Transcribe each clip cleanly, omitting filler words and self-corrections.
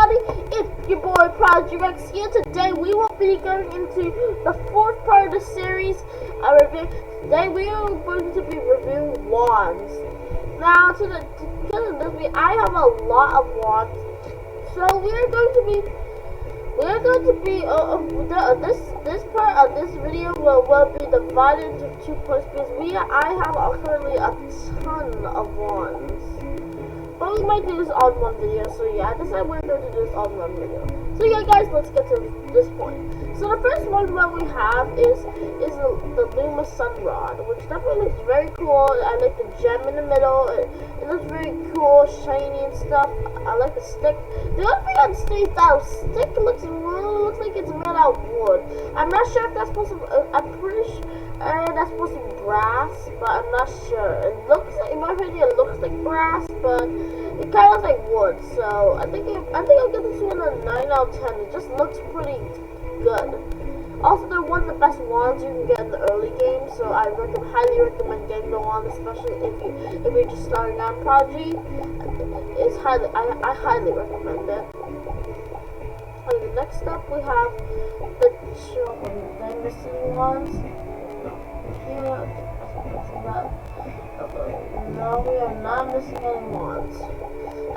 everybody? It's your boy ProdigyRex here. Today we will be going into the fourth part of the series. Today we are going to be reviewing wands. Now, because of this, I have a lot of wands, so this part of this video will be divided into 2 parts because I have currently a ton of wands. But we might do this all in one video, so yeah, I decided we're going to do this all in one video. So yeah, guys, let's get to this point. So the first one that we have is the Luma Sun Rod, which definitely looks very cool. I like the gem in the middle. It looks very cool, shiny and stuff. I like the stick. The only thing I'd say is that stick looks like it's made out of wood. I'm not sure if that's supposed to. I'm pretty sure that's supposed to be brass, but I'm not sure. It looks like, in my opinion, it looks like brass, but it kind of looks like wood. So I think I'll give this one a 9 out of 10. It just looks pretty good. Also, they're one of the best wands you can get in the early game, so I highly recommend getting the wand, especially if you're just starting on Prodigy. I highly recommend it. Okay, next up we have the missing ones. No, we are not missing any wands.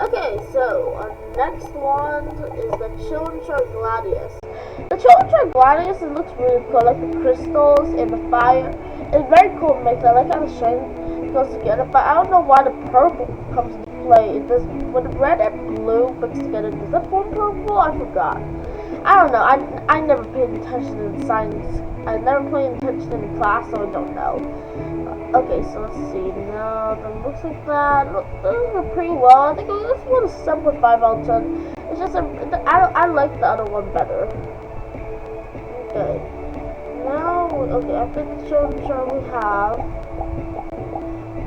Okay, so our next wand is the Children's Gladius. The Children's Gladius, it looks really cool, like the crystals and the fire. It's very cool mix. I like how the shine goes together, but I don't know why the purple comes into play. It does, when the red and blue mix together, does that form purple? I forgot. I don't know. I never paid attention in science. I never paid attention in class, so I don't know. Okay, so let's see. No, it looks like that. Those are pretty well. I think this one is 7.5 out of 10. It's just I like the other one better. Okay. Now, after the show, we have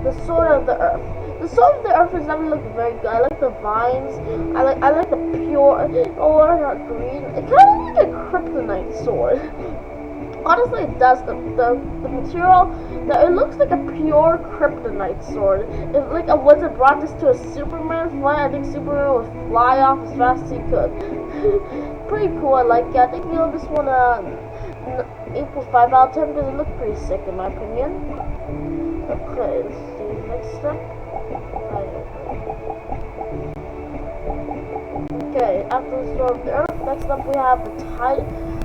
the Sword of the Earth. The Sword of the Earth is never look very good. I like the vines. I like the pure, or not green. It kind of looks like a kryptonite sword. Honestly, it does. The material, it looks like a pure kryptonite sword. If like a wizard brought this to a Superman fight, I think Superman would fly off as fast as he could. Pretty cool. I like it. I think this one 8.5 out of 10 because it looks pretty sick in my opinion. Okay, let's see. Next step. Okay, after the Sword of the Earth, next up we have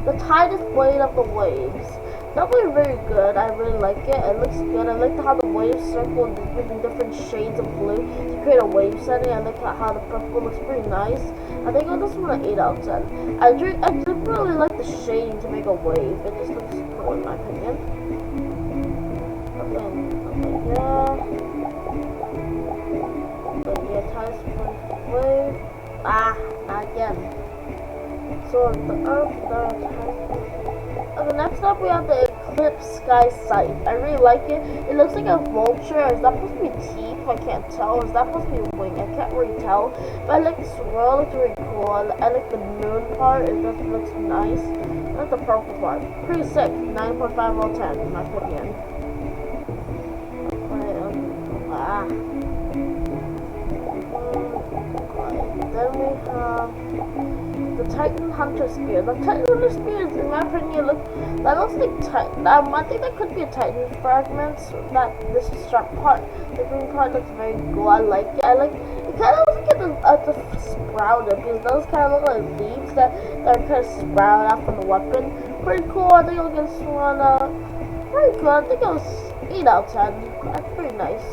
the tightest blade of the waves. Definitely very good. I really like it. It looks good. I like how the waves circle in different shades of blue to create a wave setting. I like how the purple looks pretty nice. I think I'll just want an 8 out of 10. I just really like the shading to make a wave. It just looks cool in my opinion. Okay, yeah. Tightest wave. Again. Sword of the Earth. Okay, next up we have the Eclipse Sky Sight. I really like it. It looks like a vulture. Is that supposed to be teeth? I can't tell. Is that supposed to be a wing? I can't really tell. But I like the swirl. It's really cool. I like the moon part. It just looks nice. I like the purple part. Pretty sick. 9.5 out of 10 in my opinion. Then we have the Titan Hunter Spear. The Titan Hunter Spear, in my opinion, that looks like Titan. I think that could be a Titan fragment. This sharp part, the green part looks very cool. I like it. It kind of looks like the sprouted because those kind of look like leaves that are kind of sprouted out from the weapon. Pretty cool. I think I'll give this one pretty cool. I think it was 8 out of 10. That's pretty nice.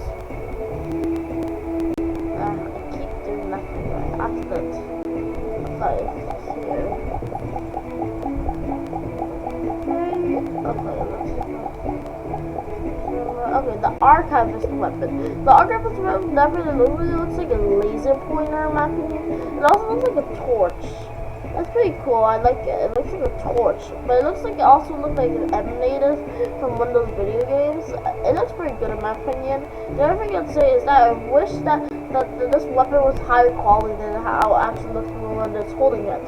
After that, okay, the Archivist weapon. The Archivist weapon really looks like a laser pointer in my opinion. It also looks like a torch. That's pretty cool. I like it. It looks like a torch, but it looks like it also looks like it emanated from one of those video games. It looks pretty good in my opinion. The other thing I'd say is that I wish that this weapon was higher quality than how it actually looks when it's holding it.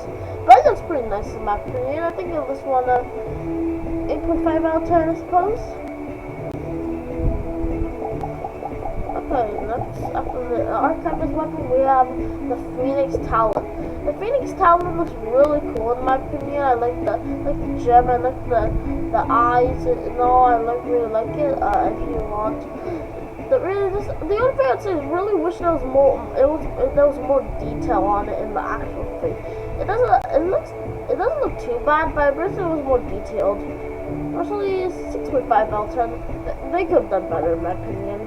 But it looks pretty nice in my opinion. I think it was one 8.5 out of 10, I suppose. Okay, next after the Archivist weapon, we have the Phoenix Talon. The Phoenix Tower looks really cool in my opinion. I like the gem, I like the eyes and all. I really like it. If you want, the only thing I'd say is really wish there was more. There was more detail on it in the actual thing. It doesn't look too bad, but I wish it was more detailed. Actually, 6.5 out of 10. They could have done better in my opinion.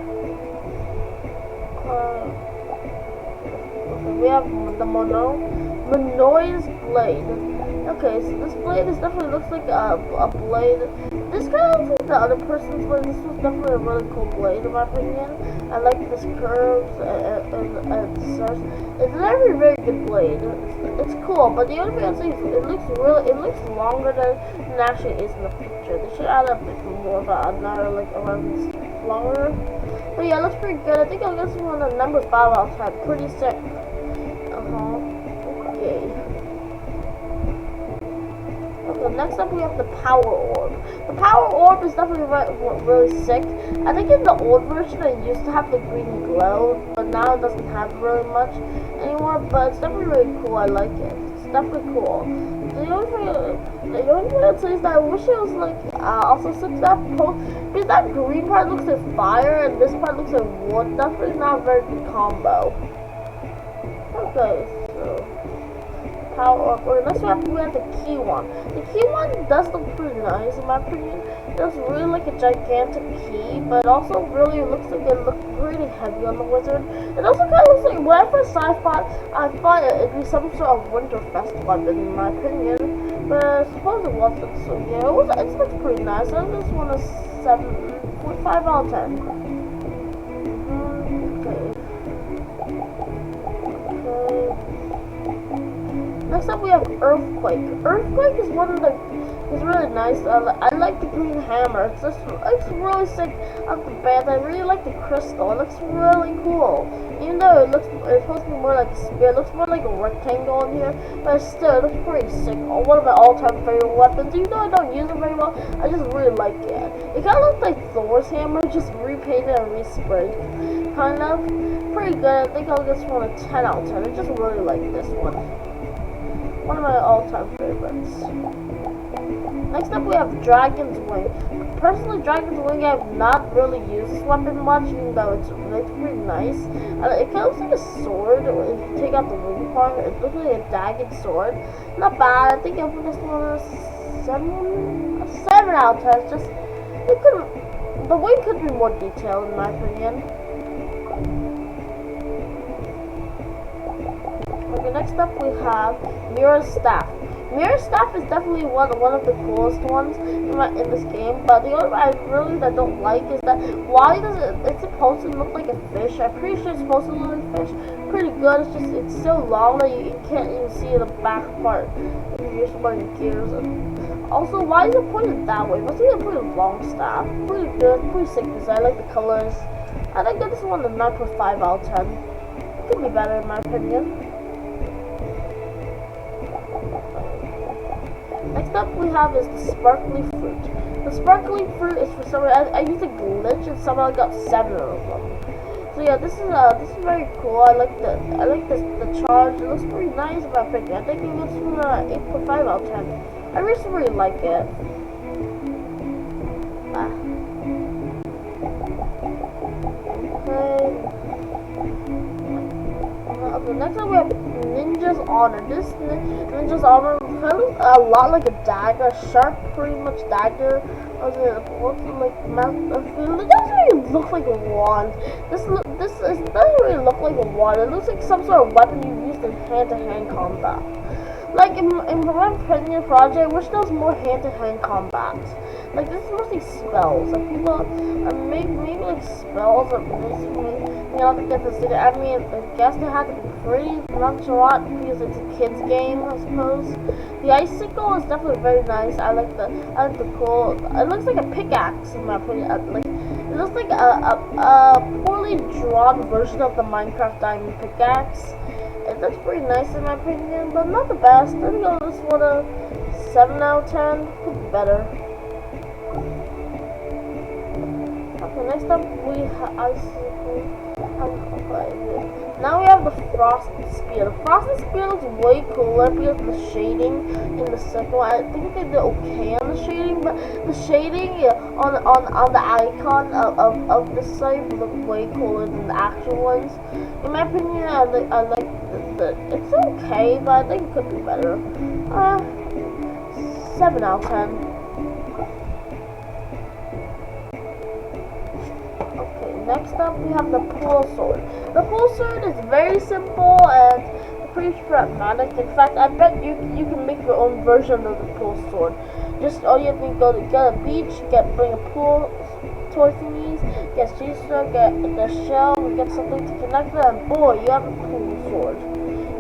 Okay, we have the Monoi's blade. Okay, so this blade definitely looks like a blade. This kind of looks like the other person's blade. This was definitely a really cool blade in my opinion. I like this curves and such. It's a very good blade. It's cool, but the only thing I'd say is it looks longer than it actually is in the picture. They should add a bit more of another like around longer. But yeah, it looks pretty good. I think I'll get this one at number 5 out of 10. Pretty sick. Okay. Okay, next up we have the Power Orb. The Power Orb is definitely really sick. I think in the old version it used to have the green glow, but now it doesn't have really much anymore. But it's definitely really cool. I like it. It's definitely cool. The only thing I'd say is that I wish it was like also since that because that green part looks like fire and this part looks like wood. Definitely not a very good combo. Okay, so Power Up. Or next one we have the key one. The key one does look pretty nice in my opinion. It looks really like a gigantic key, but it also really looks like it looks pretty heavy on the wizard. It also kind of looks like when I first saw it, I thought it'd be some sort of Winterfest weapon in my opinion. But I suppose it wasn't. So yeah, it looks pretty nice. I just want a 7.5 out of 10. Next up we have Earthquake. Earthquake is really nice. I like the green hammer. It's really sick off the bat. I really like the crystal. It looks really cool. Even though it's supposed to be more like a spear, it looks more like a rectangle in here, but still it looks pretty sick. One of my all-time favorite weapons. Even though I don't use it very well, I just really like it. It kind of looks like Thor's hammer, just repainted and resprayed. Kind of pretty good. I think I'll get this one a 10 out of 10. I just really like this one. One of my all-time favorites. Next up we have Dragon's Wing. Personally, Dragon's Wing I have not really used this weapon much, even though it's pretty nice. It kind of looks like a sword. If you take out the wing part, it looks like a dagged sword. Not bad. I think I'll put this one a 7 out of 10. It's just the wing could be more detailed in my opinion. Okay, next up we have Mirror's Staff. Mirror's Staff is definitely one of the coolest ones in this game, but the only thing I don't like is that why does it's supposed to look like a fish? I'm pretty sure it's supposed to look like a fish. Pretty good. It's so long that you can't even see the back part if you're just wearing gears. And also, why is it pointed that way? Must be a pretty long staff. Pretty good, pretty sick design. I like the colors. I think this one a 9.5 out of 10. It could be better in my opinion. Next up we have is the Sparkly Fruit. The Sparkly Fruit is for some reason, I used a glitch and somehow I got 7 of them. So yeah, this is very cool. I like the charge. It looks pretty nice in my opinion. I think it looks 8.5 out of 10. I really like it. Okay, next up we have Ninja's Honor. This Ninja's Honor looks a lot like a dagger, sharp, pretty much dagger. It doesn't really look like a wand. This doesn't really look like a wand. It looks like some sort of weapon you use in hand-to-hand combat. Like in my opinion, Prodigy, I wish there was more hand-to-hand combat. Like this is mostly spells. Like people, maybe like spells or basically, you know, to get this. I mean, I guess they had to be pretty nonchalant because it's a kids game, I suppose. The icicle is definitely very nice. I like the cool. It looks like a pickaxe in my opinion. It looks like a poorly drawn version of the Minecraft diamond pickaxe. That's pretty nice in my opinion, but not the best. I think I'll just want a 7 out of 10. Could be better. Okay, next up we have icicle. Okay, now we have the Frosted Spear. The Frosted Spear looks way cooler because of the shading in the second one. I think they did okay on the shading, but the shading on the icon of the site look way cooler than the actual ones. In my opinion, I like it's okay, but I think it could be better. 7 out of 10. Next up, we have the Pull Sword. The Pull Sword is very simple and pretty pragmatic. In fact, I bet you can make your own version of the Pull Sword. Just all you have to go to get a beach, bring a pool toy thingies, get a cheese stroke, get the shell, get something to connect it, and boy, you have a Pull Sword.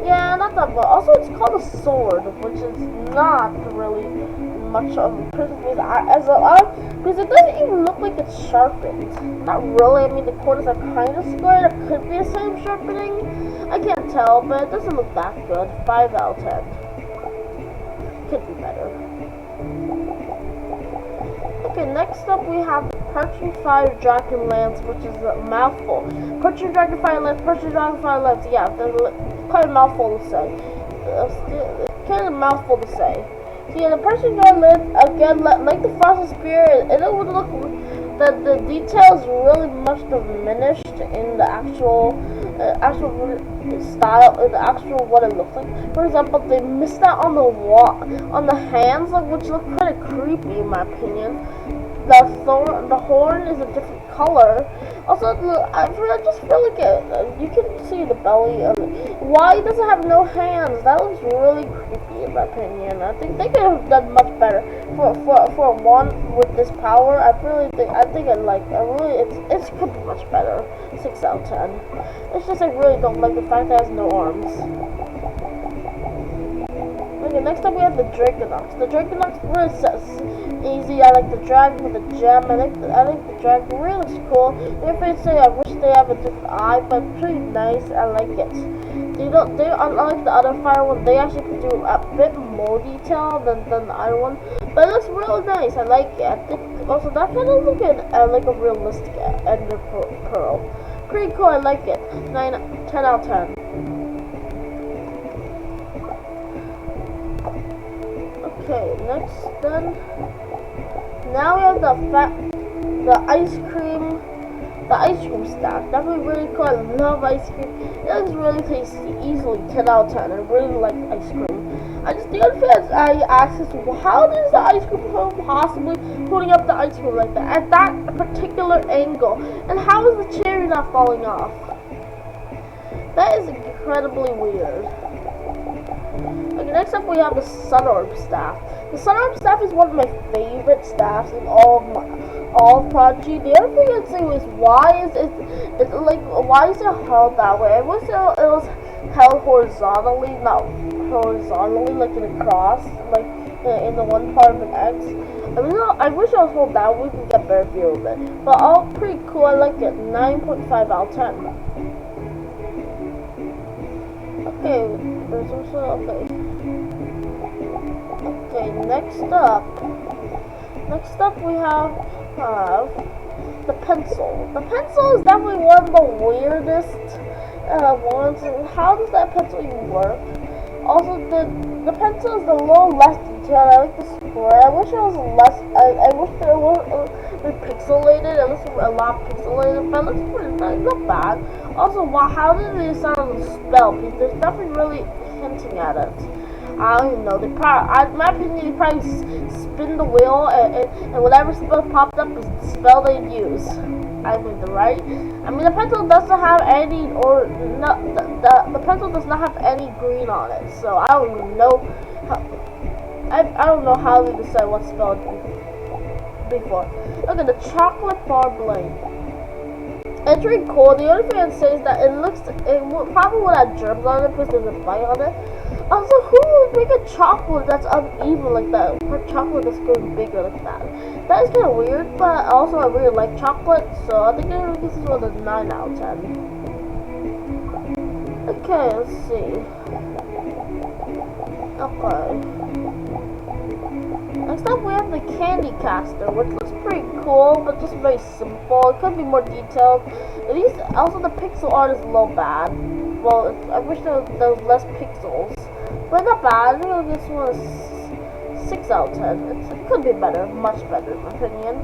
Yeah, not that bad. Also, it's called a sword, which is not really much of a person because it doesn't even look like it's sharpened. Not really. I mean, the corners are kind of square. It could be the same sharpening. I can't tell, but it doesn't look that good. 5 out of 10. Could be better. Okay, next up we have the Perching Fire Dragon Lance, which is a mouthful. Perching Dragon Fire Lance, Perching Dragon Fire Lance. Yeah, quite a mouthful to say. Kind of a mouthful to say. So yeah, the Perching Dragon Lance, again, like the Frosted Spear, it would look that the details really much diminished in the actual style, in the actual what it looks like. For example, they missed out on the hands, like, which look kind of creepy in my opinion. The horn is a different color. Also, I just feel like you can see the belly. Why does it have no hands? That looks really creepy in my opinion. I think they could have done much better for one with this power. I it could be much better. 6 out of 10. It's just I really don't like the fact that it has no arms. Okay, next up we have the Draconox. The Draconox really easy. I like the dragon with the gem. I think the dragon really looks cool. If I say I wish they have a different eye, but pretty nice. I like it. They unlike the other fire one, they actually do a bit more detail than the other one. But it looks really nice. I like it. I think also that kind of look like a realistic Ender Pearl. Pretty cool. I like it. 10 out of 10. Okay, next then. Now we have the ice cream staff. Definitely really cool. I love ice cream. It looks really tasty. Easily 10 out of 10. I really like ice cream. I just the other thing I asked is, how does the ice cream cone possibly putting up the ice cream like that at that particular angle? And how is the cherry not falling off? That is incredibly weird. Okay, next up we have the Sun Orb Staff. The Sun Orb Staff is one of my favorite staffs in all of Prodigy. The other thing I'd say is why is it held that way? I wish it was held horizontally, not horizontally like in a cross, like in the one part of an X. I wish I was held that way. We can get better view of it. But all pretty cool. I like it. 9.5 out of 10. Okay, there's also okay, next up we have the pencil. The pencil is definitely one of the weirdest ones. How does that pencil even work? Also, the pencil is a little less detailed. I like the square. I wish it was less. I wish it was pixelated. It looks a lot pixelated, but it looks pretty nice. Not bad. Also, how did they decide on the spell? Because there's nothing really hinting at it. I don't even know. In my opinion, they probably spin the wheel and whatever spell popped up is the spell they'd use. I mean, right? I mean, the pencil doesn't have any, or no, the pencil does not have any green on it. So I don't even know. I don't know how they decide what spell to do before. Look at the chocolate bar blade. It's really cool. The only thing I'd say is that it probably would have germs on it because there's a bite on it. Also, who would make a chocolate that's uneven like that? For chocolate that's going bigger like that. That is kind of weird, but also I really like chocolate, so I think this is one of the 9 out of 10. Okay, let's see. Okay. Next up we have the Candy Caster, which looks pretty cool, but just very simple. It could be more detailed. At least also the pixel art is a little bad. Well, I wish there was less pixels, but not bad. I think I'll give this one a 6 out of 10. It could be better, much better in my opinion.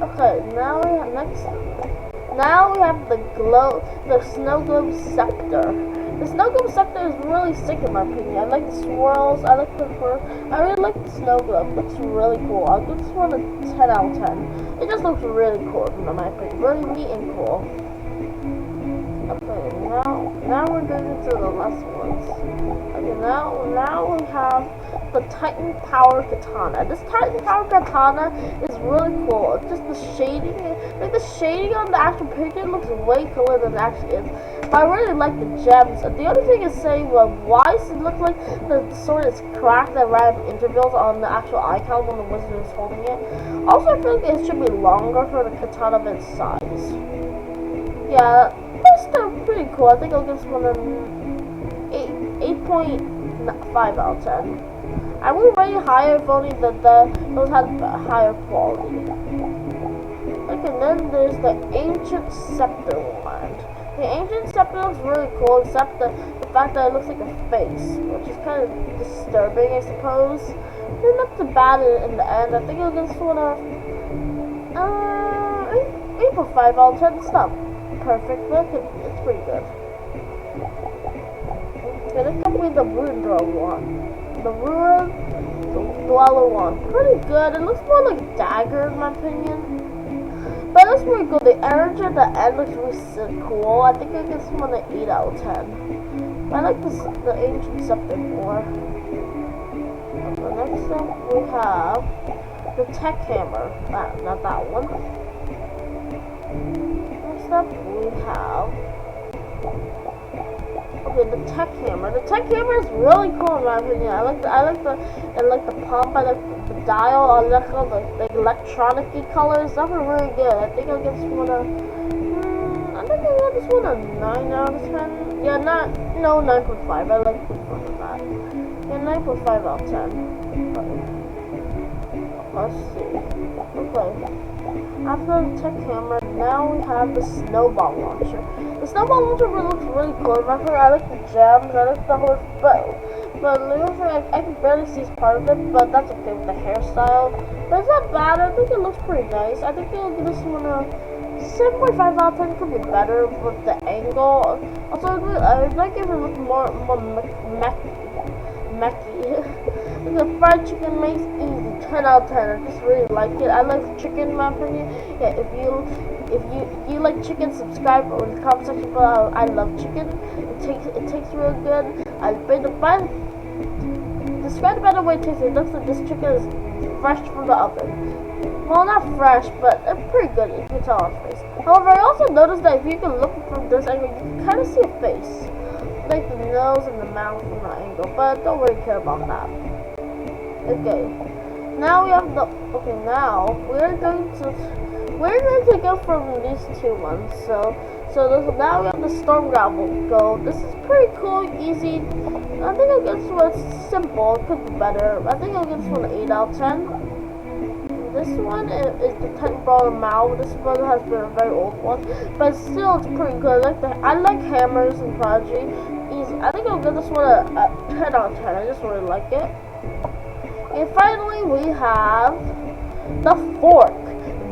Okay, now we have the snow globe scepter. The snow globe scepter is really sick in my opinion. I like the swirls, I really like the snow globe. It looks really cool. I'll give this one a 10 out of 10. It just looks really cool in my opinion. Really neat and cool. Okay, now we're going into the last ones. Okay, now we have the Titan Power Katana. This Titan Power Katana is really cool. It's just the shading, like the shading on the actual picture looks way cooler than it actually is. But I really like the gems. The only thing is saying, well, why does it look like the sword is cracked at random intervals on the actual icon when the wizard is holding it? Also, I feel like it should be longer for the katana of its size. Yeah, it's still pretty cool. I think I'll give this one an 8.5 out of 10. I would rate it higher if only those had higher quality. Okay, then there's the Ancient Scepter wand. The Ancient Scepter looks really cool, except the fact that it looks like a face, which is kind of disturbing, I suppose. It's not too bad in the end. I think I'll give this one a 8.5 out of 10. It's not perfect, but it's pretty good. Okay, let's come with the Ruin Dweller one. The Ruin Dweller one. Pretty good. It looks more like a dagger in my opinion. But it looks pretty cool. The energy at the end looks really cool. I think I give this one an 8 out of 10. I like the Ancient Scepter more. Okay, next up we have the Tech Hammer. Not that one. Next up we have the Tech Hammer. The Tech Hammer is really cool in my opinion. I like the pump. I like the dial. I like all the electronic-y colors. That was really good. I think I'll give this one a 9 out of 10. Yeah, 9.5. I like the fun of that. Yeah, 9.5 out of 10. Let's see. Okay. After the Tech Hammer, now we have the Snowball Launcher. The Snowball Launcher looks really cool. I like the gems, I like the whole bow. But I can barely see part of it, but that's okay with the hairstyle. But it's not bad. I think it looks pretty nice. I think I'll give this one a 7.5 out of 10. It could be better with the angle. Also, I'd like if it looked more messy. The fried chicken makes easy 10 out of 10. I just really like it. I like chicken in my opinion. Yeah, if you like chicken, subscribe or in the comment section below. I love chicken. It tastes real good. Describe the better way it tastes. It looks like this chicken is fresh from the oven. Well, not fresh, but it's pretty good. You can tell on face. However, I also noticed that if you can look from this angle, you can kind of see a face, like the nose and the mouth from the angle. But don't really care about that. Okay, now we have now we're going to go from these two ones. Now we have the Storm Gravel Gold. This is pretty cool, easy. I think I'll give this one simple. It could be better. I think I'll give this one an 8 out of 10. This one is the Titan Brawler Mao. This one has been a very old one, but still it's pretty good. I like hammers and Prodigy. I think I'll give this one a 10 out of 10. I just really like it. And finally, we have the fork.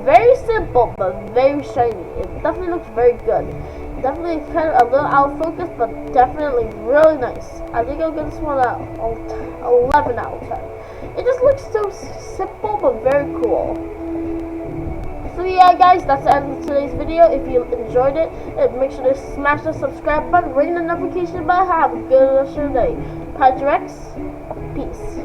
Very simple, but very shiny. It definitely looks very good. Definitely kind of a little out of focus, but definitely really nice. I think I'll give this one a 11 out of 10. It just looks so simple, but very cool. So yeah, guys, that's the end of today's video. If you enjoyed it, make sure to smash the subscribe button, ring the notification bell. Have a good rest of your day. ProdigyRex, peace.